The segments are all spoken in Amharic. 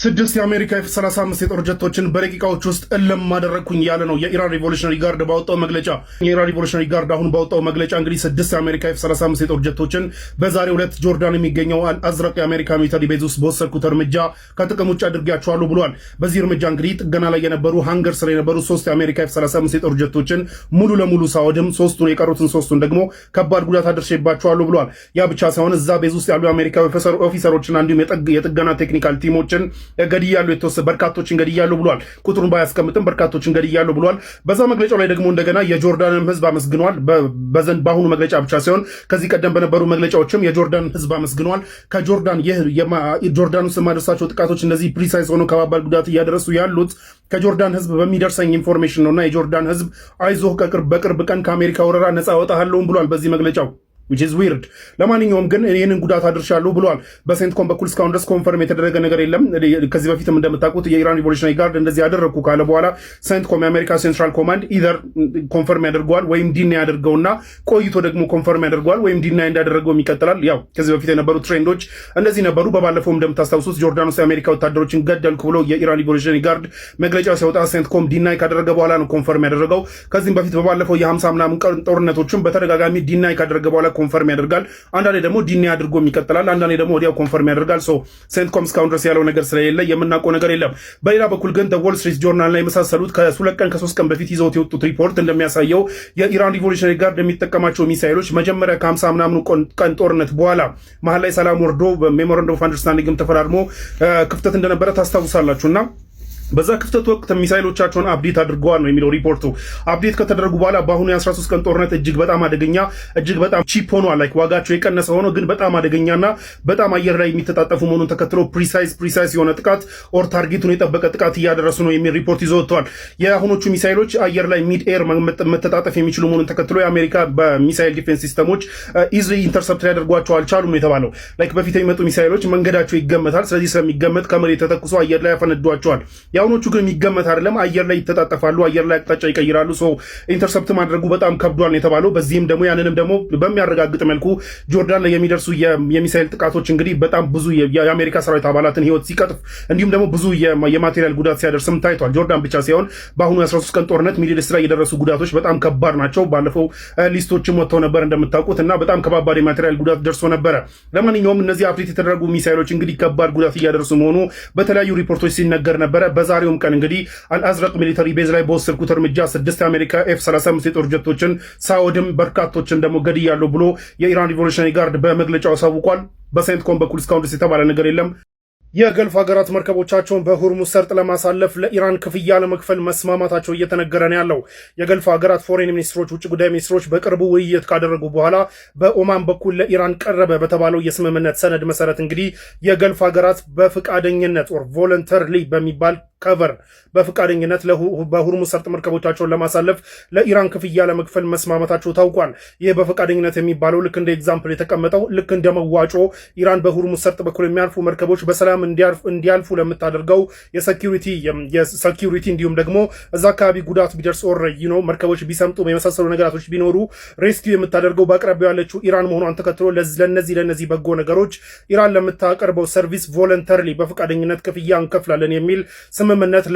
ስድስት የአሜሪካ F-35 የጦር ጀቶችን በደቂቃዎች ውስጥ እልም ማደረግኩኝ ያለ ነው የኢራን ሪቮሉሽነሪ ጋርድ ባወጣው መግለጫ። የኢራን ሪቮሉሽነሪ ጋርድ አሁን ባወጣው መግለጫ እንግዲህ ስድስት የአሜሪካ F-35 የጦር ጀቶችን በዛሬው ዕለት ጆርዳን የሚገኘው አልአዝረቅ የአሜሪካ ሚሊተሪ ቤዝ ውስጥ በወሰድኩት እርምጃ ከጥቅም ውጭ አድርጌያቸዋለሁ ብሏል። በዚህ እርምጃ እንግዲህ ጥገና ላይ የነበሩ ሃንገር ስር የነበሩ ሶስት የአሜሪካ F-35 የጦር ጀቶችን ሙሉ ለሙሉ ሳወድም የቀሩትን ሶስቱን ደግሞ ከባድ ጉዳት አድርሼባቸዋለሁ ብሏል። ያ ብቻ ሳይሆን እዛ ቤዝ ውስጥ ያሉ የአሜሪካ ኦፊሰሮችና እንዲሁም የጥገና ቴክኒካል ቲሞችን ገድያሉ የተወሰነ በርካቶችን ገድያሉ ብሏል። ቁጥሩን ባያስቀምጥም በርካቶችን ገድያሉ ብሏል። በዛ መግለጫው ላይ ደግሞ እንደገና የጆርዳንን ህዝብ አመስግኗል። በአሁኑ መግለጫ ብቻ ሳይሆን ከዚህ ቀደም በነበሩ መግለጫዎችም የጆርዳንን ህዝብ አመስግኗል። ከጆርዳን ጆርዳን ውስጥ የማደርሳቸው ጥቃቶች እንደዚህ ፕሪሳይዝ ሆኖ ከባባድ ጉዳት እያደረሱ ያሉት ከጆርዳን ህዝብ በሚደርሰኝ ኢንፎርሜሽን ነውና የጆርዳን ህዝብ አይዞህ በቅርብ ቀን ከአሜሪካ ወረራ ነፃ ወጣሃለሁ ብሏል በዚህ መግለጫው which is weird። ለማንኛውም ግን ይህንን ጉዳት አድርሻለሁ ብሏል። በሴንትኮም በኩል እስካሁን ድረስ ኮንፈርም የተደረገ ነገር የለም። ከዚህ በፊትም እንደምታውቁት የኢራን ሪቮሉሽነሪ ጋርድ እንደዚህ ያደረግኩ ካለ በኋላ ሴንትኮም የአሜሪካ ሴንትራል ኮማንድ ኢዘር ኮንፈርም ያደርገዋል ወይም ዲና ያደርገውና ቆይቶ ደግሞ ኮንፈርም ያደርገዋል ወይም ዲና እንዳደረገው ይቀጥላል። ያው ከዚህ በፊት የነበሩ ትሬንዶች እንደዚህ ነበሩ። በባለፈው እንደምታስታውሱት ጆርዳን ውስጥ የአሜሪካ ወታደሮችን ገደልኩ ብሎ የኢራን ሪቮሉሽነሪ ጋርድ መግለጫ ሲወጣ ሴንትኮም ዲና ካደረገ በኋላ ነው ኮንፈርም ያደረገው። ከዚህም በፊት በባለፈው የ50 ምናምን ቀን ጦርነቶችን በተደጋጋሚ ዲና ካደረገ በኋላ ኮንፈርም ያደርጋል። አንዳንዴ ደግሞ ዲና አድርጎ ይቀጥላል። አንዳንዴ ደግሞ ወዲያው ኮንፈርም ያደርጋል። ሴንትኮም እስካሁን ድረስ ያለው ነገር ስለሌለ የምናውቀው ነገር የለም። በሌላ በኩል ግን ወል ስትሪት ጆርናል ላይ የመሳሰሉት ከ2 ቀን በፊት ይዘውት የወጡት ሪፖርት እንደሚያሳየው የኢራን ሪቮሉሽነሪ ጋርድ የሚጠቀማቸው ሚሳይሎች መጀመሪያ ከ50 ምናምኑ ቀን ጦርነት በኋላ መሀል ላይ ሰላም ወርዶ በሜሞራንደም ኦፍ አንደርስታንዲንግም ተፈራርሞ ክፍተት እንደነበረ ታስታውሳላችሁና በዛ ክፍተት ወቅት ሚሳይሎቻቸውን አፕዴት አድርገዋል ነው የሚለው ሪፖርቱ። አፕዴት ከተደረጉ በኋላ በአሁኑ የ13 ቀን ጦርነት እጅግ በጣም አደገኛ እጅግ በጣም ቺፕ ሆኗል። ላይክ ዋጋቸው የቀነሰ ሆኖ ግን በጣም አደገኛና በጣም አየር ላይ የሚተጣጠፉ መሆኑን ተከትሎ ፕሪሳይዝ የሆነ ጥቃት ኦር ታርጌቱን የጠበቀ ጥቃት እያደረሱ ነው የሚል ሪፖርት ይዞ ወጥቷል። የአሁኖቹ ሚሳይሎች አየር ላይ ሚድ ኤር መተጣጠፍ የሚችሉ መሆኑን ተከትሎ የአሜሪካ በሚሳይል ዲፌንስ ሲስተሞች ኢዝሊ ኢንተርሰፕት ሊያደርጓቸው አልቻሉም የተባለው። ላይክ በፊት የሚመጡ ሚሳይሎች መንገዳቸው ይገመታል። ስለዚህ ስለሚገመት ከመሬት ተተኩሶ አየር ላይ ያፈነዷቸዋል። የአሁኖቹ ግን የሚገመት አይደለም። አየር ላይ ይተጣጠፋሉ፣ አየር ላይ አቅጣጫ ይቀይራሉ። ኢንተርሰፕት ማድረጉ በጣም ከብዷል የተባለው። በዚህም ደግሞ ያንንም ደግሞ በሚያረጋግጥ መልኩ ጆርዳን ላይ የሚደርሱ የሚሳይል ጥቃቶች እንግዲህ በጣም ብዙ የአሜሪካ ሰራዊት አባላትን ህይወት ሲቀጥፍ እንዲሁም ደግሞ ብዙ የማቴሪያል ጉዳት ሲያደርስም ታይቷል። ጆርዳን ብቻ ሳይሆን በአሁኑ የ13 ቀን ጦርነት ሚድል ኢስት ላይ የደረሱ ጉዳቶች በጣም ከባድ ናቸው። ባለፈው ሊስቶችም ወጥተው ነበር እንደምታውቁት እና በጣም ከባባድ የማቴሪያል ጉዳት ደርሶ ነበረ። ለማንኛውም እነዚህ አፕዴት የተደረጉ ሚሳይሎች እንግዲህ ከባድ ጉዳት እያደረሱ መሆኑ በተለያዩ ሪፖርቶች ሲነገር ነበረ። በዛሬውም ቀን እንግዲህ አልአዝረቅ ሚሊተሪ ቤዝ ላይ በወሰድኩት እርምጃ 6 የአሜሪካ F-35 የጦር ጀቶችን ሳወድም በርካቶችን ደግሞ ገድያለሁ ብሎ የኢራን ሪቮሉሽነሪ ጋርድ በመግለጫው አሳውቋል። በሴንትኮም በኩል እስካሁን ድረስ የተባለ ነገር የለም። የገልፍ ሀገራት መርከቦቻቸውን በሆርሙዝ ሰርጥ ለማሳለፍ ለኢራን ክፍያ ለመክፈል መስማማታቸው እየተነገረ ነው ያለው። የገልፍ ሀገራት ፎሬን ሚኒስትሮች፣ ውጭ ጉዳይ ሚኒስትሮች በቅርቡ ውይይት ካደረጉ በኋላ በኦማን በኩል ለኢራን ቀረበ በተባለው የስምምነት ሰነድ መሰረት እንግዲህ የገልፍ ሀገራት በፍቃደኝነት ኦር ቮለንተርሊ በሚባል ከቨር በፍቃደኝነት በሆርሙዝ ሰርጥ መርከቦቻቸውን ለማሳለፍ ለኢራን ክፍያ ለመክፈል መስማማታቸው ታውቋል። ይህ በፍቃደኝነት የሚባለው ልክ እንደ ኤግዛምፕል የተቀመጠው ልክ እንደ መዋጮ ኢራን በሆርሙዝ ሰርጥ በኩል የሚያልፉ መርከቦች በሰላም እንዲያልፉ ለምታደርገው የሴኪዩሪቲ እንዲሁም ደግሞ እዛ አካባቢ ጉዳት ቢደርስ ኦር መርከቦች ቢሰምጡ የመሳሰሉ ነገራቶች ቢኖሩ ሬስኪው የምታደርገው በአቅራቢያው ያለችው ኢራን መሆኗን ተከትሎ ለነዚህ በጎ ነገሮች ኢራን ለምታቀርበው ሰርቪስ ቮለንተሪሊ በፍቃደኝነት ክፍያ እንከፍላለን የሚል ስምምነት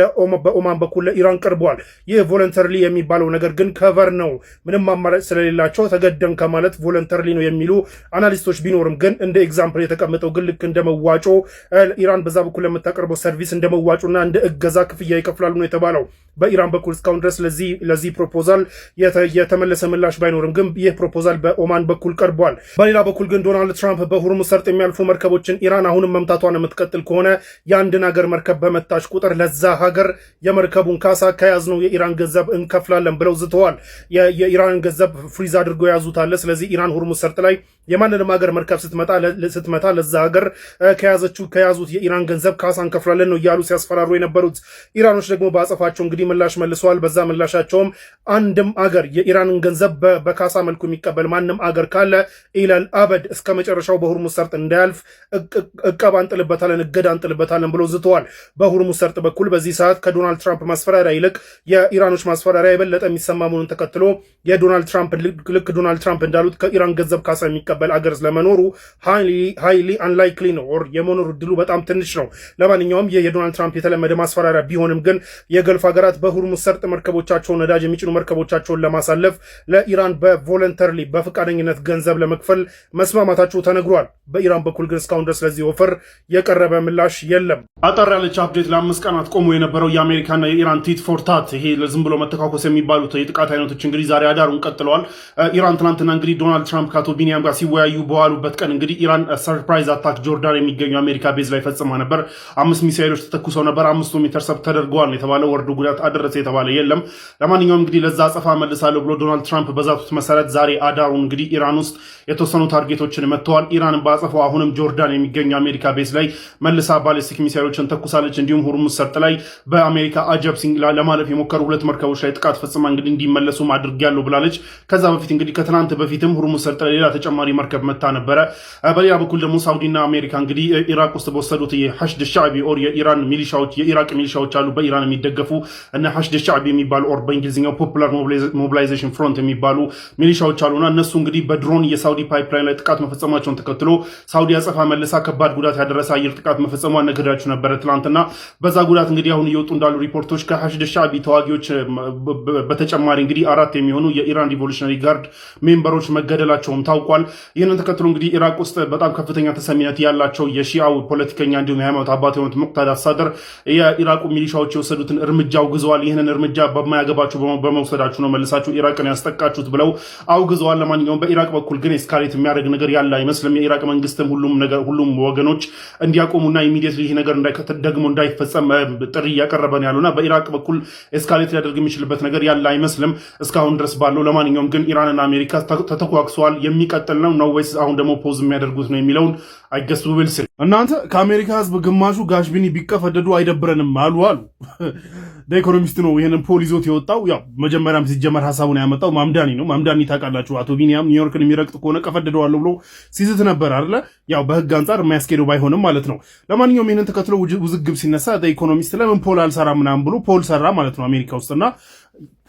በኦማን በኩል ለኢራን ቀርቧል። ይህ ቮለንተሪሊ የሚባለው ነገር ግን ከቨር ነው። ምንም አማራጭ ስለሌላቸው ተገደም ከማለት ቮለንተሪሊ ነው የሚሉ አናሊስቶች ቢኖርም ግን እንደ ኤግዛምፕል የተቀመጠው ግን ልክ እንደ መዋጮ ኢራን በዛ በኩል ለምታቀርበው ሰርቪስ እንደ መዋጮና እንደ እገዛ ክፍያ ይከፍላሉ ነው የተባለው። በኢራን በኩል እስካሁን ድረስ ለዚህ ፕሮፖዛል የተመለሰ ምላሽ ባይኖርም ግን ይህ ፕሮፖዛል በኦማን በኩል ቀርቧል። በሌላ በኩል ግን ዶናልድ ትራምፕ በሆርሙዝ ሰርጥ የሚያልፉ መርከቦችን ኢራን አሁንም መምታቷን የምትቀጥል ከሆነ የአንድን ሀገር መርከብ በመታች ቁጥር ለዛ ሀገር የመርከቡን ካሳ ከያዝነው የኢራን ገንዘብ እንከፍላለን ብለው ዝተዋል። የኢራንን ገንዘብ ፍሪዝ አድርገው ያዙታል። ስለዚህ ኢራን ሆርሙዝ ሰርጥ ላይ የማንንም ሀገር መርከብ ስትመታ ለዛ ሀገር ከያዙት የኢራን ገንዘብ ካሳ እንከፍላለን ነው እያሉ ሲያስፈራሩ የነበሩት። ኢራኖች ደግሞ በአጸፋቸው እንግዲህ ምላሽ መልሰዋል። በዛ ምላሻቸውም አንድም አገር የኢራንን ገንዘብ በካሳ መልኩ የሚቀበል ማንም አገር ካለ ኢላል አበድ እስከ መጨረሻው በሆርሙዝ ሰርጥ እንዳያልፍ እቀባ እንጥልበታለን ብሎ ዝተዋል። በሆርሙዝ ሰርጥ በኩል በዚህ ሰዓት ከዶናልድ ትራምፕ ማስፈራሪያ ይልቅ የኢራኖች ማስፈራሪያ የበለጠ የሚሰማ መሆኑን ተከትሎ የዶናልድ ትራምፕ ልክ ዶናልድ ትራምፕ እንዳሉት ከኢራን ገንዘብ ካሳ የሚቀበል የሚቀበል አገር ስለመኖሩ ሃይሊ አንላይክሊ ነው ኦር የመኖር እድሉ በጣም ትንሽ ነው። ለማንኛውም የዶናልድ ትራምፕ የተለመደ ማስፈራሪያ ቢሆንም ግን የገልፍ ሀገራት በሁርሙዝ ሰርጥ መርከቦቻቸውን ነዳጅ የሚጭኑ መርከቦቻቸውን ለማሳለፍ ለኢራን በቮለንተሪሊ በፈቃደኝነት ገንዘብ ለመክፈል መስማማታቸው ተነግሯል። በኢራን በኩል ግን እስካሁን ድረስ ለዚህ ኦፈር የቀረበ ምላሽ የለም። አጠር ያለች አፕዴት ለ5 ቀናት ቆሞ የነበረው የአሜሪካና የኢራን ቲት ፎር ታት ይሄ ዝም ብሎ መተካኮስ የሚባሉት የጥቃት አይነቶች እንግዲህ ዛሬ አዳሩን ቀጥለዋል። ኢራን ትናንትና እንግዲህ ዶናልድ ትራምፕ ከአቶ ቢኒያም ጋር ሲወያዩ በዋሉበት ቀን እንግዲህ ኢራን ሰርፕራይዝ አታክ ጆርዳን የሚገኙ አሜሪካ ቤዝ ላይ ፈጽማ ነበር። 5 ሚሳኤሎች ተተኩሰው ነበር። 5ቱም ኢንተርሰፕት ተደርገዋል የተባለው ወርዶ ጉዳት አደረሰ የተባለ የለም። ለማንኛውም እንግዲህ ለዛ አጸፋ መልሳለሁ ብሎ ዶናልድ ትራምፕ በዛቱት መሰረት ዛሬ አዳሩን እንግዲህ ኢራን ውስጥ የተወሰኑ ታርጌቶችን መጥተዋል። ኢራን በአጸፋው አሁንም ጆርዳን የሚገኙ አሜሪካ ቤዝ ላይ መልሳ ባሊስቲክ ሚሳኤሎችን ተኩሳለች። እንዲሁም ሁርሙዝ ሰርጥ ላይ በአሜሪካ አጀብ ለማለፍ የሞከሩ 2 መርከቦች ላይ ጥቃት ፈጽማ እንግዲህ እንዲመለሱም አድርጊያለሁ ብላለች። ከዛ በፊት እንግዲህ ከትናንት በፊትም ሁርሙዝ ሰርጥ ላይ ሌላ ተጨማሪ መርከብ መታ ነበረ። በሌላ በኩል ደግሞ ሳውዲና አሜሪካ እንግዲህ ኢራቅ ውስጥ በወሰዱት የሐሽድ ሻዕቢ ኦር የኢራን ሚሊሻዎች የኢራቅ ሚሊሻዎች አሉ በኢራን የሚደገፉ እና ሐሽድ ሻዕቢ የሚባሉ ኦር በእንግሊዝኛው ፖፑላር ሞቢላይዜሽን ፍሮንት የሚባሉ ሚሊሻዎች አሉና እነሱ እንግዲህ በድሮን የሳውዲ ፓይፕላይን ላይ ጥቃት መፈጸማቸውን ተከትሎ ሳውዲ አጸፋ መልሳ ከባድ ጉዳት ያደረሰ አየር ጥቃት መፈጸሟን ነግሬያችሁ ነበረ ትናንትና። በዛ ጉዳት እንግዲህ አሁን እየወጡ እንዳሉ ሪፖርቶች ከሐሽድ ሻዕቢ ተዋጊዎች በተጨማሪ እንግዲህ 4 የሚሆኑ የኢራን ሪቮሉሽነሪ ጋርድ ሜምበሮች መገደላቸውም ታውቋል። ይህንን ተከትሎ እንግዲህ ኢራቅ ውስጥ በጣም ከፍተኛ ተሰሚነት ያላቸው የሺአው ፖለቲከኛ እንዲሁም የሃይማኖት አባት የሆኑት ሙቅታዳ ሳድር የኢራቁ ሚሊሻዎች የወሰዱትን እርምጃ አውግዘዋል። ይህንን እርምጃ በማያገባችሁ በመውሰዳችሁ ነው መልሳችሁ ኢራቅን ያስጠቃችሁት ብለው አውግዘዋል። ለማንኛውም በኢራቅ በኩል ግን ኤስካሌት የሚያደርግ ነገር ያለ አይመስልም። የኢራቅ መንግስትም ሁሉም ወገኖች እንዲያቆሙና ኢሚዲየትሊ ይህ ነገር ደግሞ እንዳይፈጸም ጥሪ እያቀረበ ነው ያሉና በኢራቅ በኩል ኤስካሌት ሊያደርግ የሚችልበት ነገር ያለ አይመስልም እስካሁን ድረስ ባለው። ለማንኛውም ግን ኢራንና አሜሪካ ተተኳክሰዋል። የሚቀጥል ነው ወይስ አሁን ደግሞ ፖዝ የሚያደርጉት ነው የሚለውን አይገስ ብልስ እናንተ ከአሜሪካ ህዝብ ግማሹ ጋሽቢኒ ቢቀፈደዱ አይደብረንም አሉ። ኢኮኖሚስት ነው ይህንን ፖል ይዞት የወጣው። ያው መጀመሪያም ሲጀመር ሀሳቡን ያመጣው ማምዳኒ ነው። ማምዳኒ ታውቃላችሁ፣ አቶ ቢኒያም ኒውዮርክን የሚረግጥ ከሆነ ቀፈደደዋለሁ ብሎ ሲዝት ነበር አይደለ? ያው በህግ አንጻር የማያስኬደው ባይሆንም ማለት ነው። ለማንኛውም ይህንን ተከትሎ ውዝግብ ሲነሳ ኢኮኖሚስት ለምን ፖል አልሰራ ምናምን ብሎ ፖል ሰራ ማለት ነው አሜሪካ ውስጥና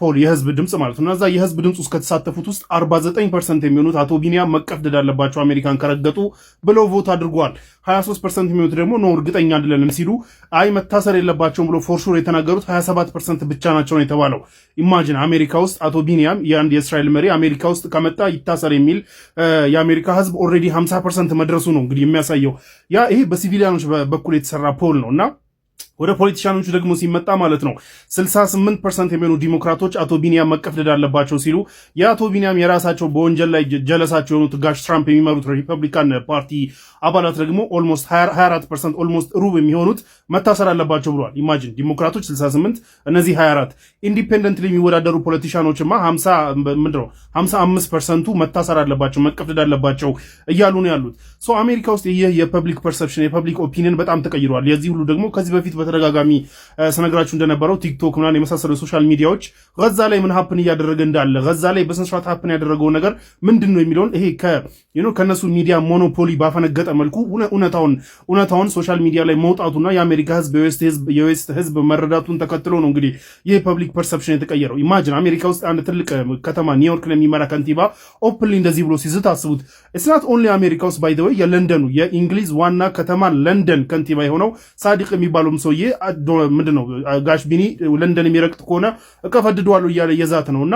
ፖል የህዝብ ድምጽ ማለት ነው። እዛ የህዝብ ድምጽ ውስጥ ከተሳተፉት ውስጥ 49% የሚሆኑት አቶ ቢኒያም መቀፍደድ አለባቸው አሜሪካን ከረገጡ ብለው ቮት አድርገዋል። 23% የሚሆኑት ደግሞ ነው እርግጠኛ አይደለንም ሲሉ አይ መታሰር የለባቸውም ብሎ ፎር ሹር የተናገሩት 27% ብቻ ናቸው ነው የተባለው። ኢማጂን አሜሪካ ውስጥ አቶ ቢኒያም የአንድ የእስራኤል መሪ አሜሪካ ውስጥ ከመጣ ይታሰር የሚል የአሜሪካ ህዝብ ኦልሬዲ 50% መድረሱ ነው እንግዲህ የሚያሳየው። ያ ይሄ በሲቪሊያኖች በኩል የተሰራ ፖል ነውና ወደ ፖለቲሻኖቹ ደግሞ ሲመጣ ማለት ነው 68% የሚሆኑ ዲሞክራቶች አቶ ቢኒያም መቀፍደድ አለባቸው ሲሉ የአቶ ቢኒያም የራሳቸው በወንጀል ላይ ጀለሳቸው የሆኑት ጋሽ ትራምፕ የሚመሩት ሪፐብሊካን ፓርቲ አባላት ደግሞ ኦልሞስት 24% ኦልሞስት ሩብ የሚሆኑት መታሰር አለባቸው ብለዋል። ኢማጂን ዲሞክራቶች 68 እነዚህ 24 ኢንዲፔንደንትሊ የሚወዳደሩ ፖለቲሻኖችማ 55% መታሰር አለባቸው መቀፍደድ አለባቸው እያሉ ነው ያሉት። ሶ አሜሪካ ውስጥ ይህ የፐብሊክ ፐርሰፕሽን የፐብሊክ ኦፒኒየን በጣም ተቀይሯል። የዚህ ሁሉ ደግሞ ከዚህ በፊት በተደጋጋሚ ስነግራችሁ እንደነበረው ቲክቶክ ምናምን የመሳሰሉ ሶሻል ሚዲያዎች ጋዛ ላይ ምን ሀፕን እያደረገ እንዳለ ጋዛ ላይ በስንስራት ሀፕን ያደረገው ነገር ምንድን ነው የሚለውን ይሄ ከነሱ ሚዲያ ሞኖፖሊ ባፈነገጠ መልኩ እውነታውን ሶሻል ሚዲያ ላይ መውጣቱና የአሜሪካ ህዝብ የዌስት ህዝብ መረዳቱን ተከትሎ ነው እንግዲህ ይህ ፐብሊክ ፐርሰፕሽን የተቀየረው። ኢማጂን አሜሪካ ውስጥ አንድ ትልቅ ከተማ ኒውዮርክ የሚመራ ከንቲባ ኦፕንሊ እንደዚህ ብሎ ሲዝት አስቡት። ኢትስ ናት ኦንሊ አሜሪካ ውስጥ ባይ ዘ ወይ የለንደኑ የእንግሊዝ ዋና ከተማ ለንደን ከንቲባ የሆነው ሳዲቅ የሚባለውም ሰውዬ ምንድነው ጋሽ ቢኒ ለንደን የሚረግጥ ከሆነ እቀፈድደዋለሁ እያለ የዛት ነውና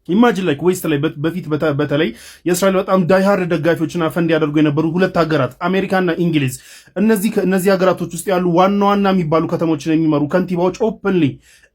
ኢማጂን ላይክ ዌስት ላይ በፊት በተለይ የእስራኤል በጣም ዳይሃርድ ደጋፊዎችና ፈንድ ያደርጉ የነበሩ ሁለት ሀገራት አሜሪካና እንግሊዝ እነዚህ ሀገራቶች ውስጥ ያሉ ዋና ዋና የሚባሉ ከተሞችን የሚመሩ ከንቲባዎች ኦፕንሊ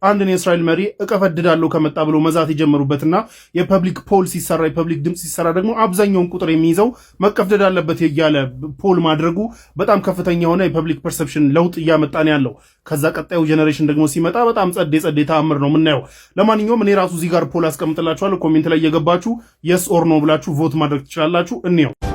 አንድን የእስራኤል መሪ እቀፈድዳለሁ ከመጣ ብሎ መዛት የጀመሩበትና የፐብሊክ ፖል ሲሰራ የፐብሊክ ድምፅ ሲሰራ ደግሞ አብዛኛውን ቁጥር የሚይዘው መቀፍደድ አለበት እያለ ፖል ማድረጉ በጣም ከፍተኛ የሆነ የፐብሊክ ፐርሰፕሽን ለውጥ እያመጣ ነው ያለው። ከዛ ቀጣዩ ጄኔሬሽን ደግሞ ሲመጣ በጣም ጸዴ ተአምር ነው የምናየው። ለማንኛውም እኔ ራሱ እዚህ ጋር ፖል አስቀምጥላችኋለሁ። ኮሜንት ላይ እየገባችሁ የስ ኦር ኖ ብላችሁ ቮት ማድረግ ትችላላችሁ። እንየው።